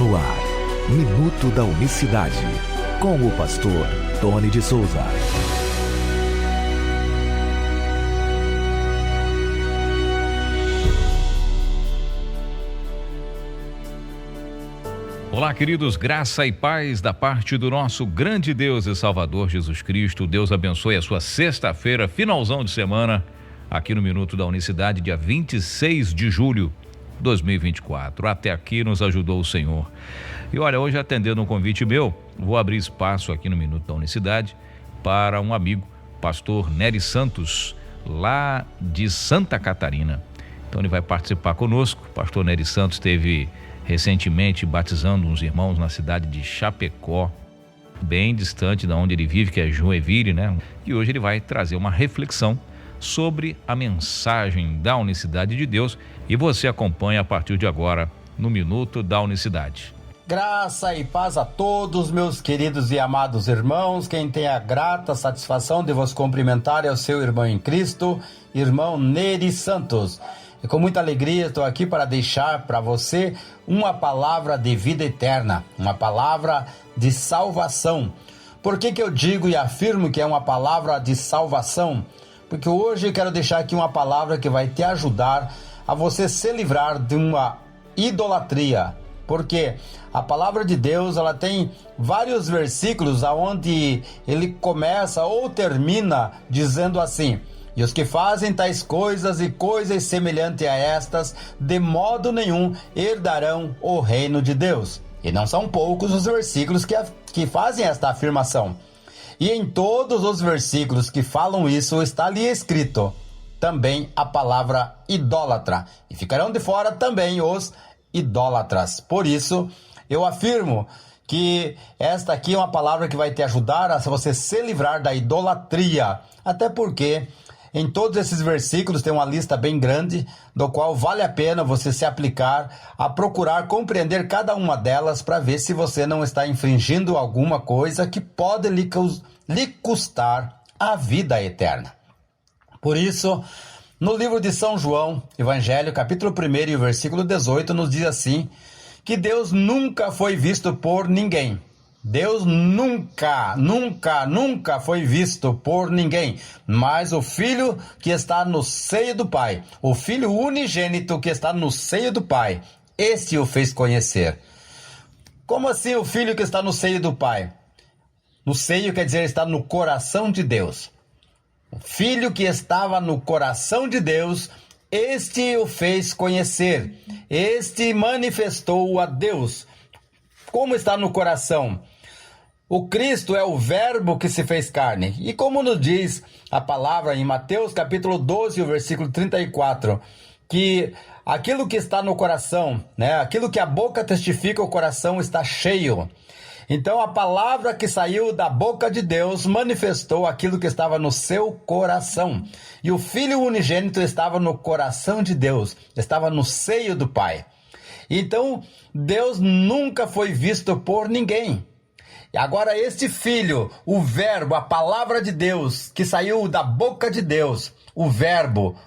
No ar, Minuto da Unicidade, com o pastor Tony de Souza. Olá, queridos, graça e paz da parte do nosso grande Deus e Salvador Jesus Cristo. Deus abençoe a sua sexta-feira, finalzão de semana, aqui no Minuto da Unicidade, dia 26 de julho de 2024. Até aqui nos ajudou o Senhor. E olha, hoje, atendendo um convite meu, vou abrir espaço aqui no Minuto da Unicidade para um amigo, pastor Nery Santos, lá de Santa Catarina. Então ele vai participar conosco. O pastor Nery Santos esteve recentemente batizando uns irmãos na cidade de Chapecó, bem distante de onde ele vive, que é Joinville, né? E hoje ele vai trazer uma reflexão sobre a mensagem da unicidade de Deus, e você acompanha a partir de agora no Minuto da Unicidade. Graça e paz a todos, meus queridos e amados irmãos. Quem tem a grata satisfação de vos cumprimentar é o seu irmão em Cristo, irmão Nery Santos. E com muita alegria estou aqui para deixar para você uma palavra de vida eterna, uma palavra de salvação. Por que eu digo e afirmo que é uma palavra de salvação? Porque hoje eu quero deixar aqui uma palavra que vai te ajudar a você se livrar de uma idolatria. Porque a palavra de Deus, ela tem vários versículos onde ele começa ou termina dizendo assim: e os que fazem tais coisas e coisas semelhantes a estas, de modo nenhum herdarão o reino de Deus. E não são poucos os versículos que fazem esta afirmação. E em todos os versículos que falam isso, está ali escrito também a palavra idólatra. E ficarão de fora também os idólatras. Por isso, eu afirmo que esta aqui é uma palavra que vai te ajudar a você se livrar da idolatria. Até porque em todos esses versículos tem uma lista bem grande, do qual vale a pena você se aplicar a procurar compreender cada uma delas para ver se você não está infringindo alguma coisa que pode lhe custar a vida eterna. Por isso, no livro de São João, Evangelho, capítulo 1 e o versículo 18, nos diz assim, que Deus nunca foi visto por ninguém. Deus nunca foi visto por ninguém, mas o Filho que está no seio do Pai, o Filho unigênito que está no seio do Pai, este o fez conhecer. Como assim o Filho que está no seio do Pai? No seio quer dizer está no coração de Deus. O Filho que estava no coração de Deus, este o fez conhecer, este manifestou a Deus. Como está no coração? O Cristo é o verbo que se fez carne. E como nos diz a palavra em Mateus capítulo 12, o versículo 34, que aquilo que está no coração, aquilo que a boca testifica, o coração está cheio. Então a palavra que saiu da boca de Deus manifestou aquilo que estava no seu coração. E o Filho unigênito estava no coração de Deus, estava no seio do Pai. Então Deus nunca foi visto por ninguém. E agora este Filho, o verbo, a palavra de Deus, que saiu da boca de Deus, o verbo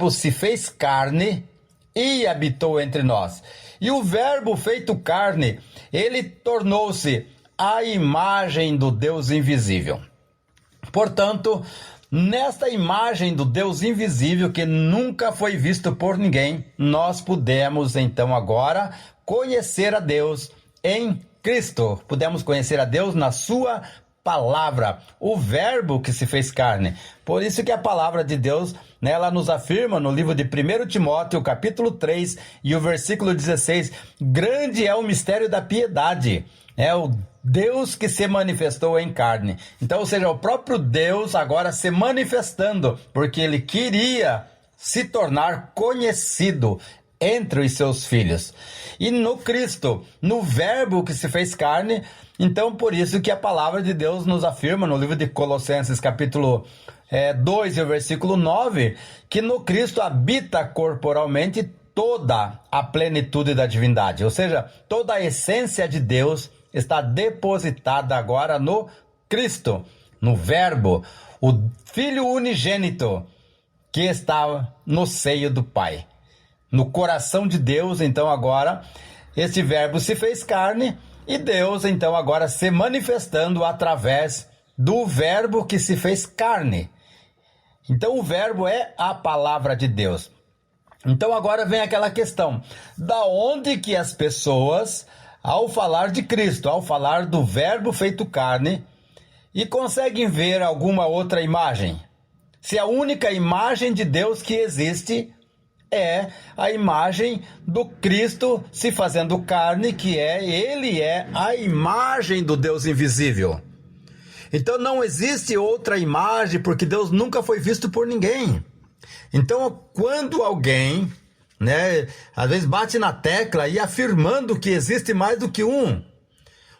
se fez carne e habitou entre nós. E o verbo feito carne, ele tornou-se a imagem do Deus invisível. Portanto, nesta imagem do Deus invisível, que nunca foi visto por ninguém, nós podemos então agora conhecer a Deus em Cristo. Podemos conhecer a Deus na sua palavra, o verbo que se fez carne. Por isso que a palavra de Deus, ela nos afirma no livro de 1 Timóteo, capítulo 3 e o versículo 16, grande é o mistério da piedade. É o Deus que se manifestou em carne. Então, ou seja, o próprio Deus agora se manifestando, porque ele queria se tornar conhecido entre os seus filhos. E no Cristo, no verbo que se fez carne, então por isso que a palavra de Deus nos afirma no livro de Colossenses capítulo 2 e o versículo 9, que no Cristo habita corporalmente toda a plenitude da divindade, ou seja, toda a essência de Deus está depositada agora no Cristo, no verbo, o Filho unigênito que está no seio do Pai. No coração de Deus, então agora, Esse verbo se fez carne e Deus então agora se manifestando através do verbo que se fez carne. Então o verbo é a palavra de Deus. Então agora vem aquela questão, da onde que as pessoas, ao falar de Cristo, ao falar do verbo feito carne, e conseguem ver alguma outra imagem? Se a única imagem de Deus que existe é a imagem do Cristo se fazendo carne, que ele é a imagem do Deus invisível. Então não existe outra imagem, porque Deus nunca foi visto por ninguém. Então quando alguém, às vezes bate na tecla e afirmando que existe mais do que um,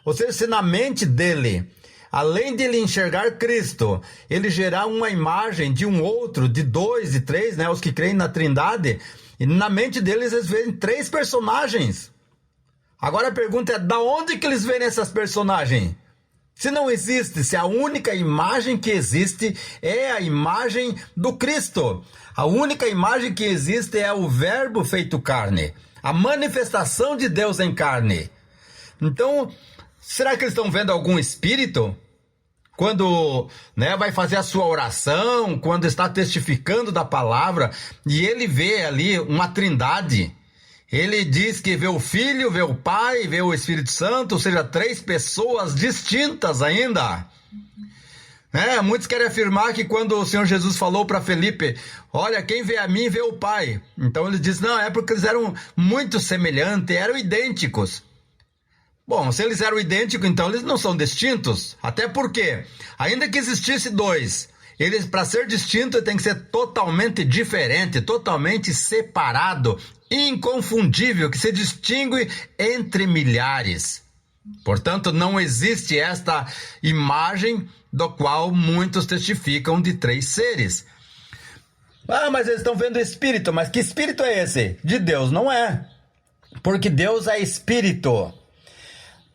ou seja, se na mente dele, além de ele enxergar Cristo, ele gerar uma imagem de um outro, de dois, de três, os que creem na Trindade, e na mente deles eles veem 3 personagens. Agora a pergunta é, da onde que eles veem essas personagens? Se não existe, se a única imagem que existe é a imagem do Cristo. A única imagem que existe é o verbo feito carne, a manifestação de Deus em carne. Então, será que eles estão vendo algum espírito? Quando vai fazer a sua oração, quando está testificando da palavra, e ele vê ali uma trindade, ele diz que vê o Filho, vê o Pai, vê o Espírito Santo, ou seja, 3 pessoas distintas ainda. Muitos querem afirmar que quando o Senhor Jesus falou para Felipe, olha, quem vê a mim vê o Pai. Então ele diz, não, é porque eles eram muito semelhantes, eram idênticos. Bom, se eles eram idênticos, então eles não são distintos. Até porque, ainda que existisse 2, eles, para ser distinto, tem que ser totalmente diferente, totalmente separado, inconfundível, que se distingue entre milhares. Portanto, não existe esta imagem do qual muitos testificam de 3 seres. Ah, mas eles estão vendo espírito. Mas que espírito é esse? De Deus não é. Porque Deus é espírito.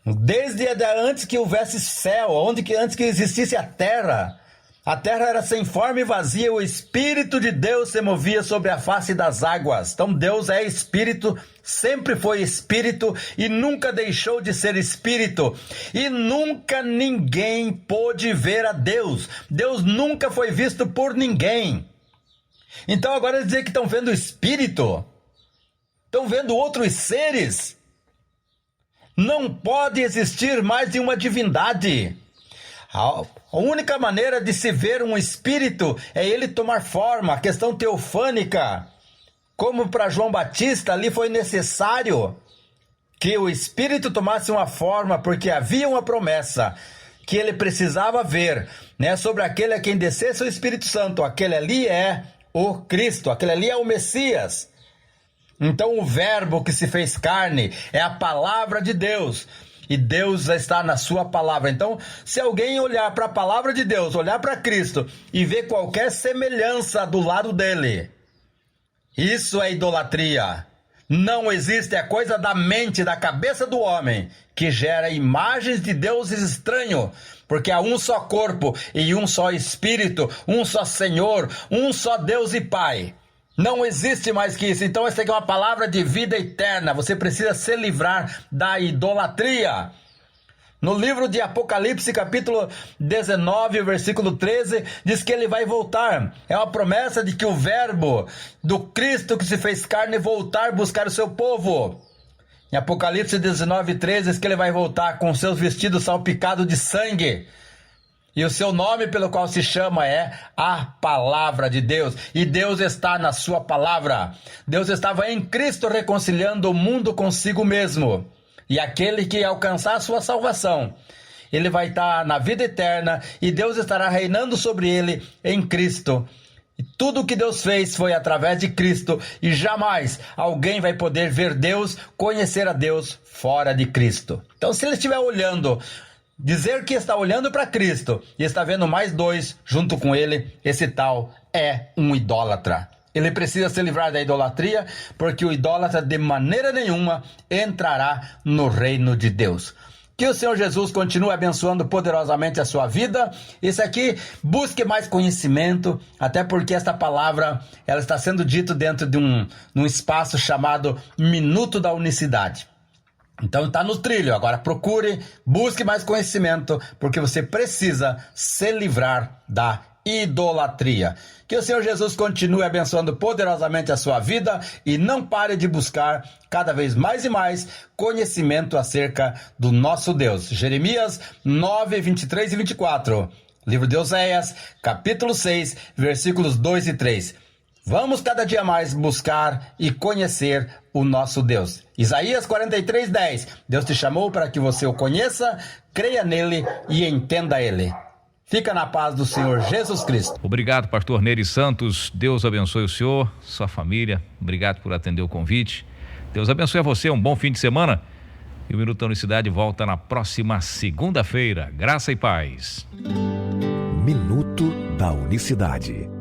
Desde antes que houvesse céu, antes que existisse a terra era sem forma e vazia, o Espírito de Deus se movia sobre a face das águas. Então Deus é Espírito, sempre foi Espírito e nunca deixou de ser Espírito. E nunca ninguém pôde ver a Deus. Deus nunca foi visto por ninguém. Então agora dizer que estão vendo Espírito, estão vendo outros seres. Não pode existir mais de uma divindade. A única maneira de se ver um espírito é ele tomar forma, a questão teofânica. Como para João Batista, ali foi necessário que o espírito tomasse uma forma, porque havia uma promessa que ele precisava ver, sobre aquele a quem descesse o Espírito Santo. Aquele ali é o Cristo, aquele ali é o Messias. Então o verbo que se fez carne é a palavra de Deus. E Deus está na sua palavra. Então, se alguém olhar para a palavra de Deus, olhar para Cristo e ver qualquer semelhança do lado dele, isso é idolatria. Não existe, é coisa da mente, da cabeça do homem, que gera imagens de deuses estranhos. Porque há um só corpo e um só Espírito, um só Senhor, um só Deus e Pai. Não existe mais que isso. Então essa aqui é uma palavra de vida eterna. Você precisa se livrar da idolatria. No livro de Apocalipse, capítulo 19, versículo 13, diz que ele vai voltar. É uma promessa de que o verbo do Cristo que se fez carne voltar buscar o seu povo. Em Apocalipse 19, 13, diz que ele vai voltar com seus vestidos salpicados de sangue. E o seu nome pelo qual se chama é a Palavra de Deus. E Deus está na sua palavra. Deus estava em Cristo reconciliando o mundo consigo mesmo. E aquele que alcançar a sua salvação, ele vai estar na vida eterna e Deus estará reinando sobre ele em Cristo. E tudo o que Deus fez foi através de Cristo e jamais alguém vai poder ver Deus, conhecer a Deus fora de Cristo. Então, se ele estiver olhando, dizer que está olhando para Cristo e está vendo mais 2 junto com ele, esse tal é um idólatra. Ele precisa se livrar da idolatria, porque o idólatra de maneira nenhuma entrará no reino de Deus. Que o Senhor Jesus continue abençoando poderosamente a sua vida. Isso aqui, busque mais conhecimento, até porque esta palavra ela está sendo dita dentro de um espaço chamado Minuto da Unicidade. Então está no trilho. Agora procure, busque mais conhecimento, porque você precisa se livrar da idolatria. Que o Senhor Jesus continue abençoando poderosamente a sua vida e não pare de buscar cada vez mais e mais conhecimento acerca do nosso Deus. Jeremias 9, 23 e 24. Livro de Oséias, capítulo 6, versículos 2 e 3. Vamos cada dia mais buscar e conhecer o nosso Deus. Isaías 43, 10. Deus te chamou para que você o conheça, creia nele e entenda ele. Fica na paz do Senhor Jesus Cristo. Obrigado, pastor Nery Santos. Deus abençoe o senhor, sua família. Obrigado por atender o convite. Deus abençoe a você. Um bom fim de semana. E o Minuto da Unicidade volta na próxima segunda-feira. Graça e paz. Minuto da Unicidade.